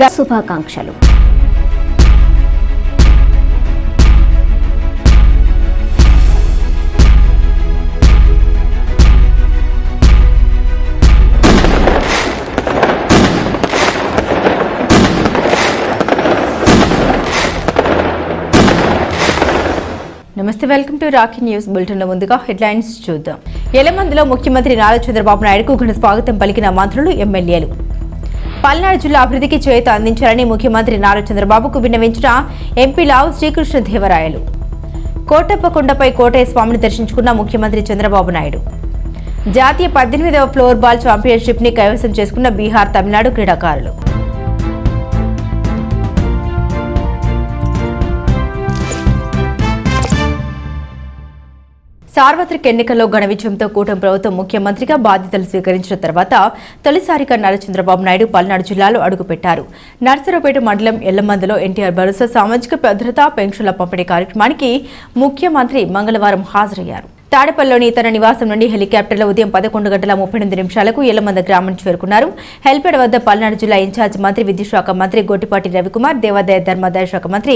శుభాకాంక్షలు. నమస్తే, welcome to Rakhi news bulletin. ముందుగా హెడ్లైన్స్ చూద్దాం. ఎలమందులో ముఖ్యమంత్రి నారా చంద్రబాబు నాయుడుకు ఘన స్వాగతం పలికిన మంత్రులు, ఎమ్మెల్యేలు. పల్నాడు జిల్లా అభివృద్ధికి చేయూత అందించాలని ముఖ్యమంత్రి నారా చంద్రబాబుకు విన్నవించిన ఎంపీ లావు శ్రీకృష్ణదేవరాయలు. కోటప్పకొండపై కోటయ్య స్వామిని దర్శించుకున్న ముఖ్యమంత్రి చంద్రబాబు నాయుడు. జాతీయ 18వ ఫ్లోర్ బాల్ ఛాంపియన్షిప్ ని కైవసం చేసుకున్న బీహార్, తమిళనాడు క్రీడాకారులు. సార్వత్రిక ఎన్నికల్లో ఘన విజయంతో కూటమి ప్రభుత్వం ముఖ్యమంత్రిగా బాధ్యతలు స్వీకరించిన తర్వాత తొలిసారిగా నారా చంద్రబాబు నాయుడు పల్నాడు జిల్లాలో అడుగుపెట్టారు. నర్సరావుపేట మండలం ఎల్లమందులో ఎన్టీఆర్ భరోసా సామాజిక భద్రతా పెన్షన్ల పంపిణీ కార్యక్రమానికి ముఖ్యమంత్రి మంగళవారం హాజరయ్యారు. తాడేపల్లిలోని తన నివాసం నుండి హెలికాప్టర్లో ఉదయం 11:38 ఎల్లమంద గ్రామం చేరుకున్నారు. హెల్పేడ్ వద్ద పల్నాడు జిల్లా ఇన్ఛార్జ్ మంత్రి, విద్యుత్ శాఖ మంత్రి గొట్టిపాటి రవికుమార్, దేవాదాయ ధర్మాదాయ శాఖ మంత్రి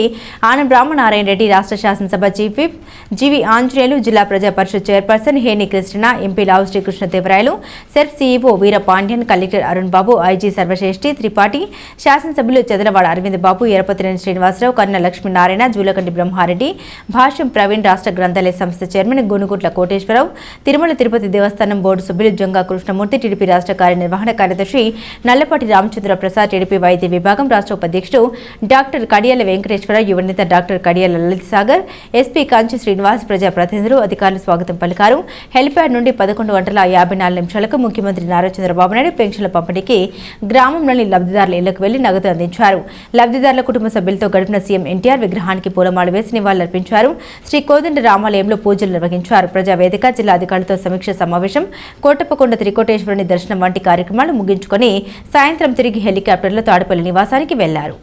ఆనం రామనారాయణ రెడ్డి, రాష్ట్ర శాసనసభ చీఫ్ విప్ జీవి ఆంజనేయులు, జిల్లా ప్రజా పరిషత్ చైర్పర్సన్ హేని క్రిస్టినా, ఎంపీ లావు శ్రీకృష్ణదేవరాయలు, సెర్ఫ్ సీఈఓ వీర పాండ్యన్, కలెక్టర్ అరుణ్ బాబు, ఐజీ సర్వశ్రేష్ఠి త్రిపాఠి, శాసనసభ్యులు చెదలవాడ అరవింద్ బాబు, ఎరపతినేని శ్రీనివాసరావు, కన్న లక్ష్మీనారాయణ, జూలకంటి బ్రహ్మారెడ్డి, భాష్యం ప్రవీణ్, రాష్ట్ర గ్రంథాలయ సంస్థ చైర్మన్ గునుగుట్ల కోటేశ్వరరావు, తిరుమల తిరుపతి దేవస్థానం బోర్డు సభ్యులు జంగా కృష్ణమూర్తి, టీడీపీ రాష్ట్ర కార్యనిర్వహణ కార్యదర్శి నల్లపాటి రామచంద్ర ప్రసాద్, టీడీపీ వైద్య విభాగం రాష్ట్ర ఉపాధ్యక్షుడు డాక్టర్ కడియాల వెంకటేశ్వరరావు, యువనేత డాక్టర్ కడియాల లలిత్ సాగర్, ఎస్పీ కాంచి శ్రీనివాస్, ప్రజాప్రతినిధులు, అధికారులు స్వాగతం పలికారు. హెలిప్యాడ్ నుండి 11:54 ముఖ్యమంత్రి నారా చంద్రబాబు నాయుడు పెన్షన్ల పంపిణీకి గ్రామంలోని లబ్ధిదారుల ఇళ్లకు వెళ్లి నగదు అందించారు. లబ్ధిదారుల కుటుంబ సభ్యులతో గడిపిన సీఎం ఎన్టీఆర్ విగ్రహానికి పూలమాల వేసి నివాళులర్పించారు. శ్రీ కోదండ రామాలయంలో పూజలు నిర్వహించారు. ప్రజావేదిక, జిల్లా అధికారులతో సమీక్ష సమావేశం, కోటప్పకొండ త్రికోటేశ్వరుని దర్శనం వంటి కార్యక్రమాలు ముగించుకొని సాయంత్రం తిరిగి హెలికాప్టర్లో తాడేపల్లి నివాసానికి వెళ్లారు.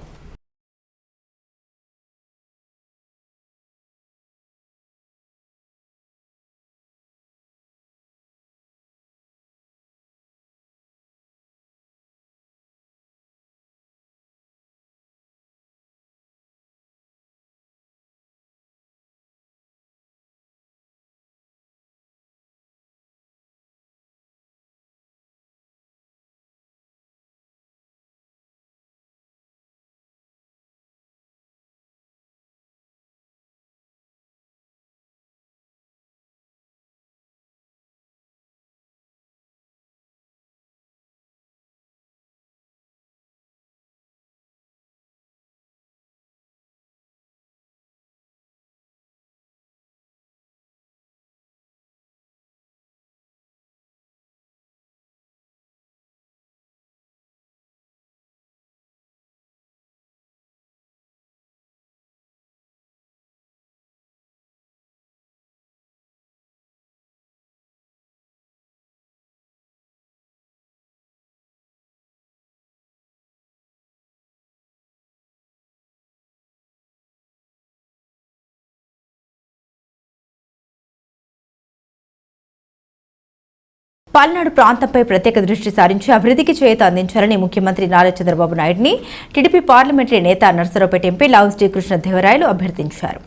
పల్నాడు ప్రాంతంపై ప్రత్యేక దృష్టి సారించి అభివృద్ధికి చేయూత అందించాలని ముఖ్యమంత్రి నారా చంద్రబాబు నాయుడిని టీడీపీ పార్లమెంటరీ నేత నర్సరావుపేట ఎంపీ లావు శ్రీకృష్ణదేవరాయలు అభ్యర్థించారు.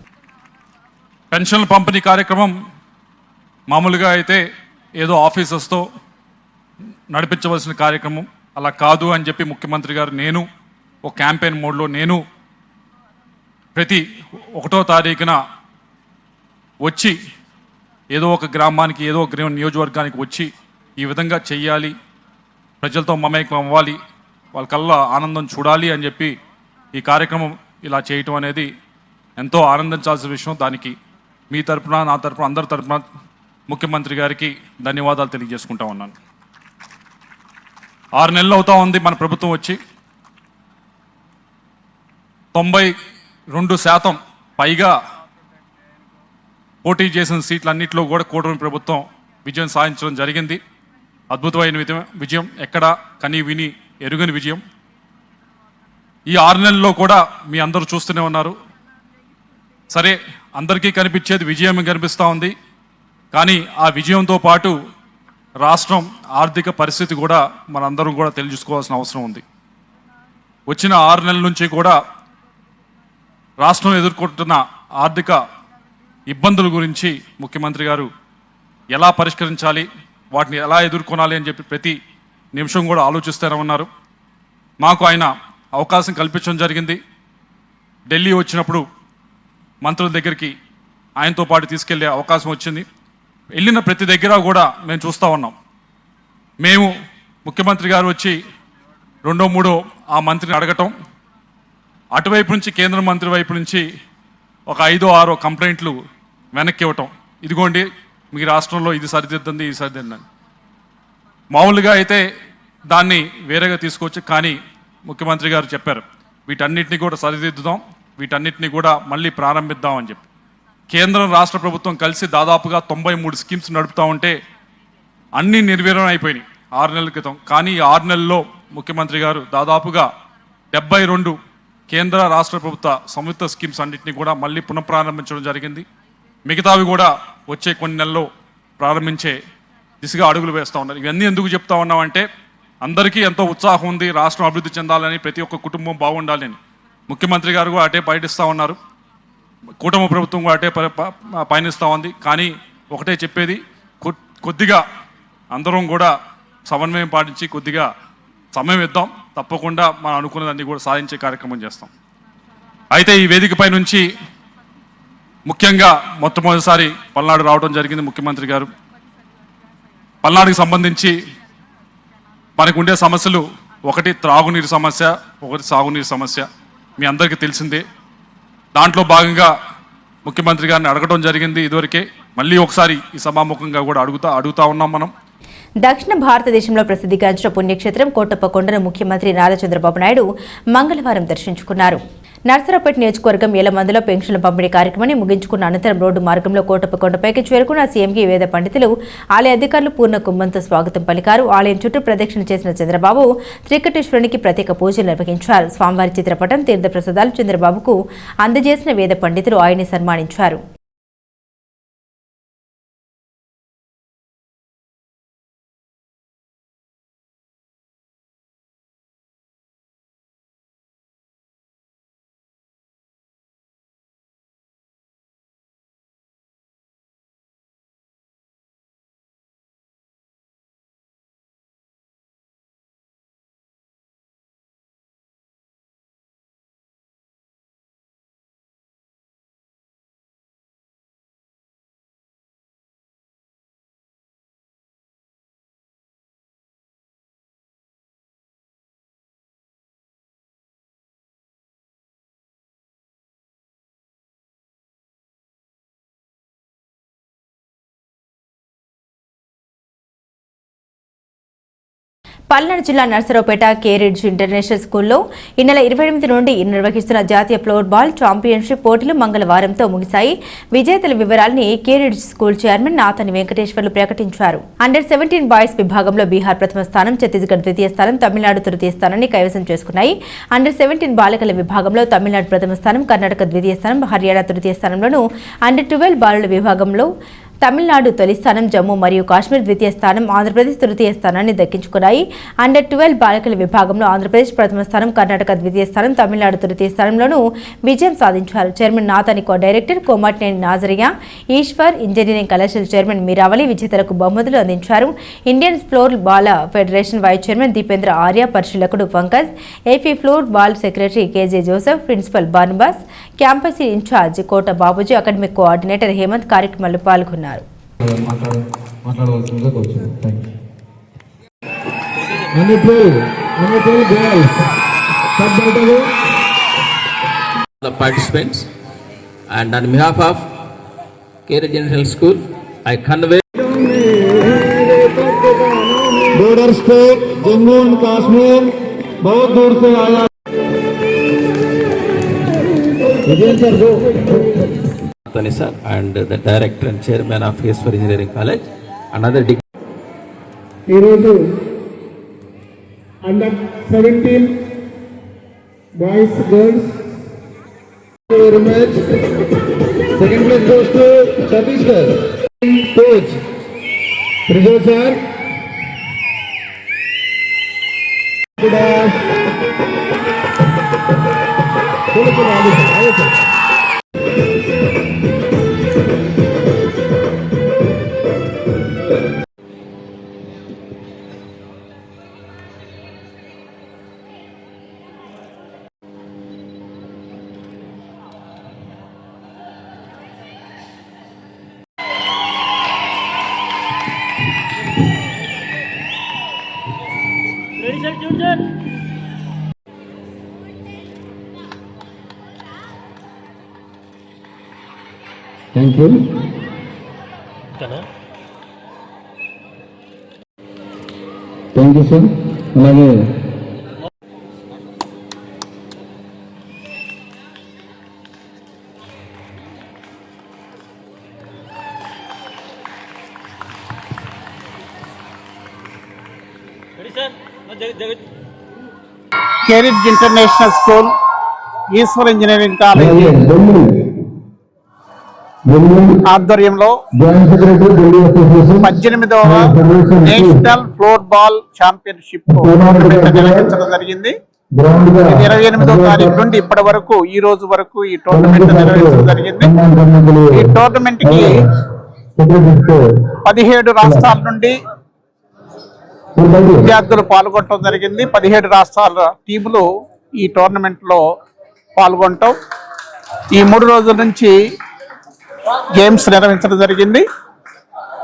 పెన్షన్ల పంపిణీ కార్యక్రమం మామూలుగా అయితే ఏదో ఆఫీసర్స్తో నడిపించవలసిన కార్యక్రమం అలా కాదు అని చెప్పి ముఖ్యమంత్రి గారు నేను ఒక క్యాంపెయిన్ మోడ్లో నేను ప్రతి 1వ తారీఖున వచ్చి ఏదో ఒక గ్రామానికి ఏదో ఒక నియోజకవర్గానికి వచ్చి ఈ విధంగా చెయ్యాలి, ప్రజలతో మమేకం అవ్వాలి, వాళ్ళ కల్లా ఆనందం చూడాలి అని చెప్పి ఈ కార్యక్రమం ఇలా చేయటం అనేది ఎంతో ఆనందించాల్సిన విషయం. దానికి మీ తరపున, నా తరపున, అందరి తరపున ముఖ్యమంత్రి గారికి ధన్యవాదాలు తెలియజేసుకుంటా ఉన్నాను. 6 నెలలు అవుతా ఉంది మన ప్రభుత్వం వచ్చి. 92% పైగా పోటీ చేసిన సీట్లన్నింటిలో కూడా కూటమి ప్రభుత్వం విజయం సాధించడం జరిగింది. అద్భుతమైన విజయం, ఎక్కడ కని విని ఎరుగని విజయం. ఈ 6 నెలల్లో కూడా మీ అందరూ చూస్తూనే ఉన్నారు. సరే, అందరికీ కనిపించేది విజయం కనిపిస్తూ ఉంది, కానీ ఆ విజయంతో పాటు రాష్ట్రం ఆర్థిక పరిస్థితి కూడా మనందరం కూడా తెలుసుకోవాల్సిన అవసరం ఉంది. వచ్చిన 6 నెలల నుంచి కూడా రాష్ట్రం ఎదుర్కొంటున్న ఆర్థిక ఇబ్బందుల గురించి ముఖ్యమంత్రి గారు ఎలా పరిష్కరించాలి, వాటిని ఎలా ఎదుర్కొనాలి అని చెప్పి ప్రతి నిమిషం కూడా ఆలోచిస్తూనే ఉన్నారు. మాకు ఆయన అవకాశం కల్పించడం జరిగింది. ఢిల్లీ వచ్చినప్పుడు మంత్రుల దగ్గరికి ఆయనతో పాటు తీసుకెళ్లే అవకాశం వచ్చింది. వెళ్ళిన ప్రతి దగ్గర కూడా మేము చూస్తూ ఉన్నాం. మేము ముఖ్యమంత్రి గారు వచ్చి 2, 3 ఆ మంత్రిని అడగటం, అటువైపు నుంచి కేంద్ర మంత్రి వైపు నుంచి ఒక 5, 6 కంప్లైంట్లు వెనక్కి ఇవ్వటం. ఇదిగోండి మీ రాష్ట్రంలో ఇది సరిదిద్దండి, ఇది సరిదిద్దండి. మామూలుగా అయితే దాన్ని వేరేగా తీసుకోవచ్చు, కానీ ముఖ్యమంత్రి గారు చెప్పారు వీటన్నిటిని కూడా సరిదిద్దుదాం, వీటన్నిటిని కూడా మళ్ళీ ప్రారంభిద్దాం అని చెప్పి. కేంద్రం రాష్ట్ర ప్రభుత్వం కలిసి దాదాపుగా 93 స్కీమ్స్ నడుపుతూ ఉంటే అన్నీ నిర్వీర్యం అయిపోయినాయి 6 నెలల క్రితం. కానీ ఈ 6 నెలల్లో ముఖ్యమంత్రి గారు దాదాపుగా 72 కేంద్ర రాష్ట్ర ప్రభుత్వ సంయుక్త స్కీమ్స్ అన్నింటినీ కూడా మళ్ళీ పునఃప్రారంభించడం జరిగింది. మిగతావి కూడా వచ్చే కొన్ని నెలల్లో ప్రారంభించే దిశగా అడుగులు వేస్తూ ఉన్నారు. ఇవన్నీ ఎందుకు చెప్తా ఉన్నామంటే అందరికీ ఎంతో ఉత్సాహం ఉంది, రాష్ట్రం అభివృద్ధి చెందాలని, ప్రతి ఒక్క కుటుంబం బాగుండాలని. ముఖ్యమంత్రి గారు కూడా అటే పయనిస్తూ ఉన్నారు, కూటమి ప్రభుత్వం కూడా అటే పయనిస్తూ ఉంది. కానీ ఒకటే చెప్పేది, కొద్దిగా అందరం కూడా సమన్వయం పాటించి కొద్దిగా సమయం ఇద్దాం, తప్పకుండా మనం అనుకున్నదాన్ని కూడా సాధించే కార్యక్రమం చేస్తాం. అయితే ఈ వేదికపై నుంచి ముఖ్యంగా మొట్టమొదటిసారి పల్నాడు రావడం జరిగింది ముఖ్యమంత్రి గారు. పల్నాడుకి సంబంధించి మనకుండే సమస్యలు, ఒకటి త్రాగునీరు సమస్య, ఒకటి సాగునీరు సమస్య, మీ అందరికీ తెలిసిందే. దాంట్లో భాగంగా ముఖ్యమంత్రి గారిని అడగడం జరిగింది ఇదివరకే. మళ్ళీ ఒకసారి ఈ సభాముఖంగా కూడా అడుగుతా ఉన్నాం మనం. దక్షిణ భారతదేశంలో ప్రసిద్ధిగాంచిన పుణ్యక్షేత్రం కోటప్పకొండను ముఖ్యమంత్రి నారా చంద్రబాబు నాయుడు మంగళవారం దర్శించుకున్నారు. నర్సరావుపేట నియోజకవర్గం ఎలమందులో పెన్షన్ల పంపిణీ కార్యక్రమాన్ని ముగించుకున్న అనంతరం రోడ్డు మార్గంలో కోటప్పకొండపైకి చేరుకున్న సీఎంకి వేద పండితులు, ఆలయ అధికారులు పూర్ణ కుంభంతో స్వాగతం పలికారు. ఆలయం చుట్టూ ప్రదక్షిణ చేసిన చంద్రబాబు త్రికటేశ్వరునికి ప్రత్యేక పూజలు నిర్వహించారు. స్వామివారి చిత్రపటం, తీర్థప్రసాదాలు చంద్రబాబుకు అందజేసిన వేద పండితులు ఆయన్ని సన్మానించారు. పల్నాడు జిల్లా నర్సరావుపేట కేరిడ్జ్ ఇంటర్నేషనల్ స్కూల్లో ఈ నెల 28 నుండి నిర్వహిస్తున్న జాతీయ ఫ్లోర్ బాల్ ఛాంపియన్షిప్ పోటీలు మంగళవారంతో ముగిశాయి. విజేతల వివరాల్ని కేరిడ్జ్ స్కూల్ చైర్మన్ నాతని వెంకటేశ్వర్లు ప్రకటించారు. అండర్-17 బాయ్స్ విభాగంలో బీహార్ ప్రథమ స్థానం, ఛత్తీస్గఢ్ ద్వితీయ స్థానం, తమిళనాడు తృతీయ స్థానాన్ని కైవసం చేసుకున్నాయి. అండర్-17 బాలికల విభాగంలో తమిళనాడు ప్రథమ స్థానం, కర్ణాటక ద్వితీయ స్థానం, హర్యానా తృతీయ స్థానంలోనూ అండర్-12 బాలుల విభాగంలో తమిళనాడు తొలి స్థానం, జమ్మూ మరియు కాశ్మీర్ ద్వితీయ స్థానం, ఆంధ్రప్రదేశ్ తృతీయ స్థానాన్ని దక్కించుకున్నాయి. అండర్-12 బాలికల విభాగంలో ఆంధ్రప్రదేశ్ ప్రథమ స్థానం, కర్ణాటక ద్వితీయ స్థానం, తమిళనాడు తృతీయ స్థానంలోనూ విజయం సాధించారు. Chairman Nathani director Komatineni Nazariya, Eshwar engineering కళాశాల చైర్మన్ మీరావళి విజేతలకు బహుమతులు అందించారు. Indian floor ball federation vice chairman Deependra Arya, పరిశీలకుడు Pankaj, AP floor ball secretary KJ Joseph, principal Barnabas, campus in charge Kota Babuji, academic coordinator Hemanth కార్యక్రమాల్లో పాల్గొన్నారు. The participants, and on behalf of Kerala General School, I convey border state Jammu and Kashmir बहुत दूर से आया विजय sir go Anthony sir and the director and chairman of Eswar Engineering College. Another ఈరోజు అండర్-17 boys girls very much second place goes to Chhattisgarh coach ప్రిజో sir thank you. Thank you sir. అలాగే కేరిడ్జ్ international school, Eshwar engineering college ఆధ్వర్యంలో 18వ national floorball championship నిర్వహించడం జరిగింది. 28వ తారీఖు నుండి ఇప్పటి వరకు ఈ రోజు వరకు ఈ టోర్నమెంట్ నిర్వహించడం జరిగింది. ఈ టోర్నమెంట్ కి 17 రాష్ట్రాల నుండి విద్యార్థులు పాల్గొనడం జరిగింది. 17 రాష్ట్రాల టీములు ఈ టోర్నమెంట్ లో పాల్గొనటం. ఈ 3 రోజుల నుంచి గేమ్స్ నిర్వహించడం జరిగింది.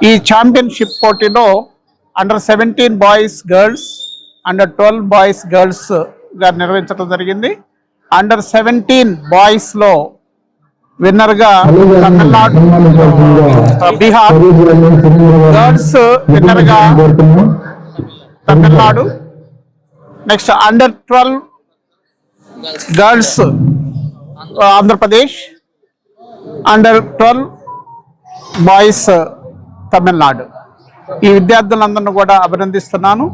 ఈ ఛాంపియన్షిప్ పోటీలో under-17 boys girls, under-12 boys girls గా నిర్వహించడం జరిగింది. under-17 బాయ్స్ లో విన్నర్ గా తమిళనాడు, బీహార్, గర్ల్స్ విన్నర్ గా Tamil Nadu. Next under-12 girls Andhra Pradesh, under-12 boys Tamil Nadu. ఈ విద్యార్థులందరినీ కూడా అభినందిస్తున్నాను.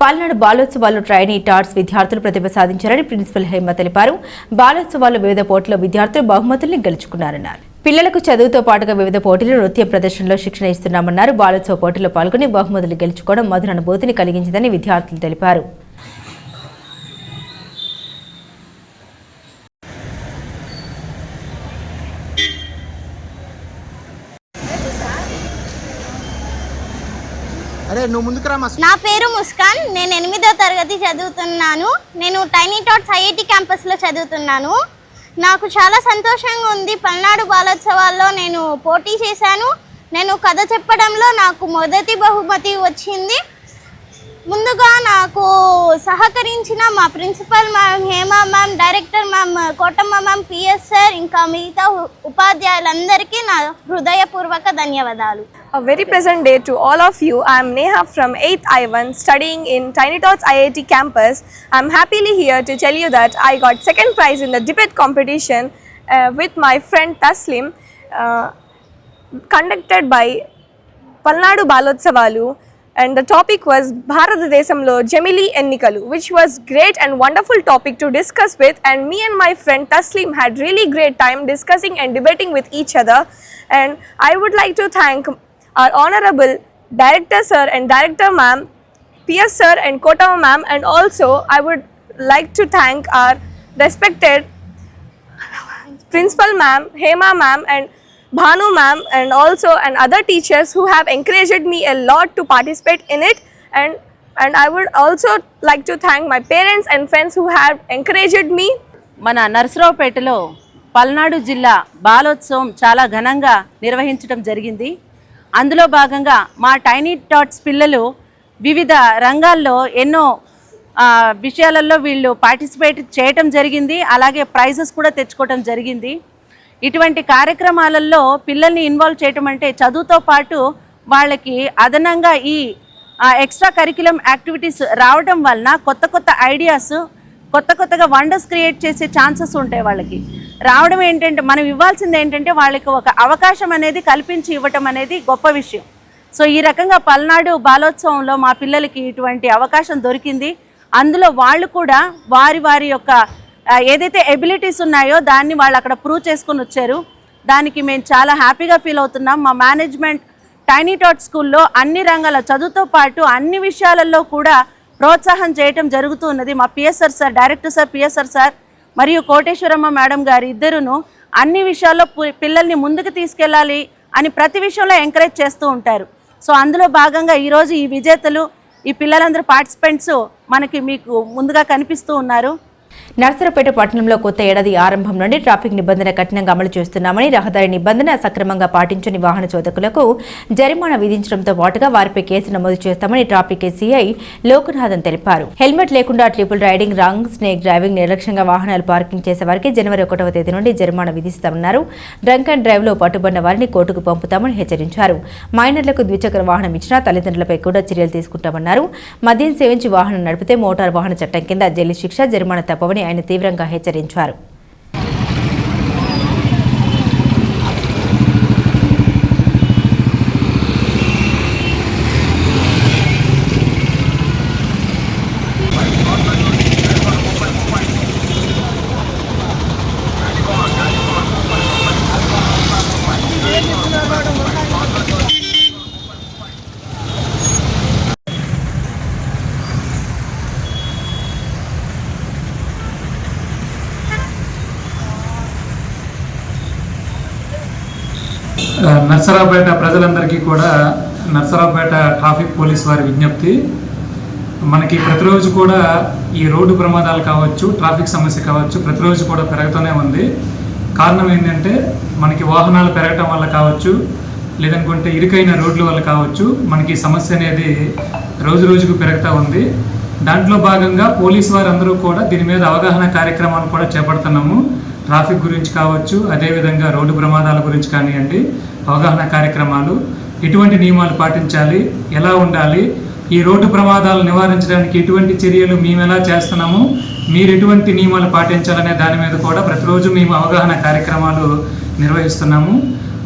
పల్నాడు బాలోత్సవాల్లో ట్రైనీ టాట్స్ విద్యార్థులు ప్రతిభ సాధించారని ప్రిన్సిపల్ హేమ తెలిపారు. బాలోత్సవాల్లో వివిధ పోటీల్లో విద్యార్థులు బహుమతుల్ని గెలుచుకున్నారన్నారు. పిల్లలకు చదువుతో పాటుగా వివిధ పోటీలు, నృత్య ప్రదర్శనలో శిక్షణ ఇస్తున్నామన్నారు. బాలోత్సవ పోటీల్లో పాల్గొని బహుమతులు గెలుచుకోవడం మధుర అనుభూతిని కలిగించిందని విద్యార్థులు తెలిపారు. నా పేరు ముస్కాన్. నేను 8వ తరగతి చదువుతున్నాను. నేను టైనీ టాట్స్ ఐఐటి క్యాంపస్లో చదువుతున్నాను. నాకు చాలా సంతోషంగా ఉంది. పల్నాడు బాలోత్సవాల్లో నేను పోటీ చేశాను. నేను కథ చెప్పడంలో నాకు మొదటి బహుమతి వచ్చింది. ముందుగా నాకు సహకరించిన మా principal ma'am Hema ma'am, director ma'am Kotamma ma'am, PS sir, ఇంకా మిగతా ఉపాధ్యాయులందరికీ నా హృదయపూర్వక ధన్యవాదాలు. A very pleasant day to all of you. I am Neha from 8th I1 studying in Tiny Tots IIT campus. I am happily here to tell you that I got second prize in the debate competition with my friend Taslim, conducted by Palnadu Balotsavalu, and the topic was Bharatadeshamlo Jamili Ennikalu, which was great and wonderful topic to discuss with, and me and my friend Taslim had really great time discussing and debating with each other. And I would like to thank our honorable director sir and director ma'am, PS sir and Kotama ma'am, and also I would like to thank our respected principal ma'am Hema ma'am and Bhanu ma'am, and also and other teachers who have encouraged me a lot to participate in it. And I would also like to thank my parents and friends who have encouraged me. మన నర్సరావుపేటలో పల్నాడు జిల్లా బాలోత్సవం చాలా ఘనంగా నిర్వహించడం జరిగింది. అందులో భాగంగా మా tiny touts పిల్లలు వివిధ రంగాల్లో ఎన్నో విషయాలలో వీళ్ళు పార్టిసిపేట్ చేయటం జరిగింది. అలాగే ప్రైజెస్ కూడా తెచ్చుకోవటం జరిగింది. ఇటువంటి కార్యక్రమాలలో పిల్లల్ని ఇన్వాల్వ్ చేయటం అంటే చదువుతో పాటు వాళ్ళకి అదనంగా ఈ ఎక్స్ట్రా కరిక్యులం యాక్టివిటీస్ రావడం వలన కొత్త కొత్త ఐడియాస్, కొత్తగా వండర్స్ క్రియేట్ చేసే ఛాన్సెస్ ఉంటాయి. వాళ్ళకి రావడం ఏంటంటే మనం ఇవ్వాల్సింది ఏంటంటే వాళ్ళకి ఒక అవకాశం అనేది కల్పించి ఇవ్వటం అనేది గొప్ప విషయం. సో ఈ రకంగా పల్నాడు బాలోత్సవంలో మా పిల్లలకి ఇటువంటి అవకాశం దొరికింది. అందులో వాళ్ళు కూడా వారి యొక్క ఏదైతే ఎబిలిటీస్ ఉన్నాయో దాన్ని వాళ్ళు అక్కడ ప్రూవ్ చేసుకొని వచ్చారు. దానికి మేము చాలా హ్యాపీగా ఫీల్ అవుతున్నాం. మా మేనేజ్మెంట్ టైనీ టాట్ స్కూల్లో అన్ని రంగాల చదువుతో పాటు అన్ని విషయాలలో కూడా ప్రోత్సాహం చేయటం జరుగుతూ ఉన్నది. మా PSR sir, director sir, PSR sir మరియు కోటేశ్వరమ్మ మేడం గారు ఇద్దరును అన్ని విషయాల్లో పిల్లల్ని ముందుకు తీసుకెళ్ళాలి అని ప్రతి విషయంలో ఎంకరేజ్ చేస్తూ ఉంటారు. సో అందులో భాగంగా ఈరోజు ఈ విజేతలు, ఈ పిల్లలందరూ పార్టిసిపెంట్స్ మీకు ముందుగా కనిపిస్తూ ఉన్నారు. నర్సరావుపేట పట్టణంలో కొత్త ఏడాది ఆరంభం నుండి ట్రాఫిక్ నిబంధన కఠినంగా అమలు చేస్తున్నామని, రహదారి నిబంధన సక్రమంగా పాటించని వాహన చోదకులకు జరిమానా విధించడంతో పాటుగా వారిపై కేసు నమోదు చేస్తామని ట్రాఫిక్ సీఐ లోకనాథన్ తెలిపారు. హెల్మెట్ లేకుండా triple riding, wrong snake driving, నిర్లక్ష్యంగా వాహనాలు పార్కింగ్ చేసే వారికి జనవరి 1వ తేదీ నుండి జరిమానా విధిస్తామన్నారు. డ్రంక్ అండ్ డ్రైవ్ లో పట్టుబడిన వారిని కోర్టుకు పంపుతామని హెచ్చరించారు. మైనర్లకు ద్విచక్ర వాహనం ఇచ్చినా తల్లిదండ్రులపై కూడా చర్యలు తీసుకుంటామన్నారు. మద్యం సేవించి వాహనం నడిపితే మోటారు వాహన చట్టం కింద జైలు శిక్ష, జరిమానా తప్పవని ఆయన తీవ్రంగా హెచ్చరించారు. నర్సరావుపేట ప్రజలందరికీ కూడా నర్సరావుపేట ట్రాఫిక్ పోలీస్ వారి విజ్ఞప్తి, మనకి ప్రతిరోజు కూడా ఈ రోడ్డు ప్రమాదాలు కావచ్చు, ట్రాఫిక్ సమస్య కావచ్చు, ప్రతిరోజు కూడా పెరుగుతూనే ఉంది. కారణం ఏంటంటే మనకి వాహనాలు పెరగటం వల్ల కావచ్చు, లేదనుకుంటే ఇరుకైన రోడ్ల వల్ల కావచ్చు, మనకి సమస్య అనేది రోజు రోజుకు పెరుగుతూ ఉంది. దాంట్లో భాగంగా పోలీసు వారందరూ కూడా దీని మీద అవగాహన కార్యక్రమాలు కూడా చేపడుతున్నాము. ట్రాఫిక్ గురించి కావచ్చు, అదేవిధంగా రోడ్డు ప్రమాదాల గురించి కానివ్వండి, అవగాహన కార్యక్రమాలు, ఎటువంటి నియమాలు పాటించాలి, ఎలా ఉండాలి, ఈ రోడ్డు ప్రమాదాలు నివారించడానికి ఎటువంటి చర్యలు మేము ఎలా చేస్తున్నాము, మీరు ఎటువంటి నియమాలు పాటించాలనే దాని మీద కూడా ప్రతిరోజు మేము అవగాహన కార్యక్రమాలు నిర్వహిస్తున్నాము.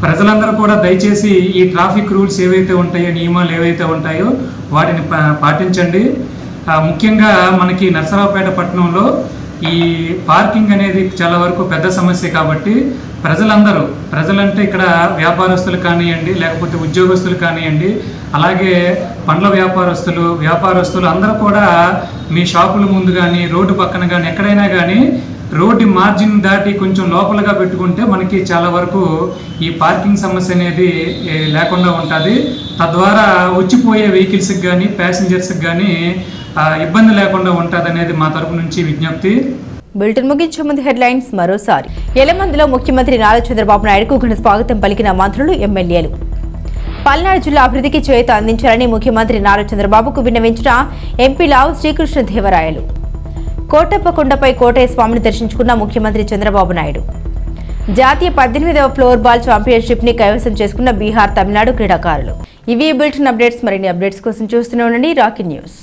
ప్రజలందరూ కూడా దయచేసి ఈ ట్రాఫిక్ రూల్స్ ఏవైతే ఉంటాయో, నియమాలు ఏవైతే ఉంటాయో వాటిని పాటించండి. ముఖ్యంగా మనకి నర్సరావుపేట పట్టణంలో ఈ పార్కింగ్ అనేది చాలా వరకు పెద్ద సమస్య కాబట్టి ప్రజలంటే ఇక్కడ వ్యాపారస్తులు కానివ్వండి, లేకపోతే ఉద్యోగస్తులు కానివ్వండి, అలాగే పండ్ల వ్యాపారస్తులు అందరూ కూడా మీ షాపుల ముందు కానీ, రోడ్డు పక్కన కానీ, ఎక్కడైనా కానీ రోడ్డు మార్జిన్ దాటి కొంచెం లోపలగా పెట్టుకుంటే మనకి చాలా వరకు ఈ పార్కింగ్ సమస్య అనేది లేకుండా ఉంటుంది. తద్వారా వచ్చిపోయే వెహికల్స్కి కానీ, ప్యాసింజర్స్కి కానీ ఇబ్బంది లేకుండా ఉంటుంది అనేది మా తరపు నుంచి విజ్ఞప్తి. బులెటిన్ ముగించే ముందు హెడ్లైన్స్ మరోసారి. ఎలమందులో ముఖ్యమంత్రి నారా చంద్రబాబు నాయుడుకు ఘన స్వాగతం పలికిన మంత్రులు, ఎమ్మెల్యేలు. పల్నాడు జిల్లా అభివృద్ధికి చేయూత అందించాలని ముఖ్యమంత్రి నారా చంద్రబాబుకు విన్నవించిన ఎంపీ లావు శ్రీకృష్ణదేవరాయలు. కోటప్పకొండపై కోటయ్య స్వామిని దర్శించుకున్న ముఖ్యమంత్రి చంద్రబాబు నాయుడు. జాతీయ 18వ ఫ్లోర్ బాల్ ఛాంపియన్షిప్ ని కైవసం చేసుకున్న బీహార్, తమిళనాడు క్రీడాకారులు. ఇవి బులెటిన్ అప్డేట్స్. మరిన్ని అప్డేట్స్ కోసం చూస్తూనే ఉండండి రాకీ న్యూస్.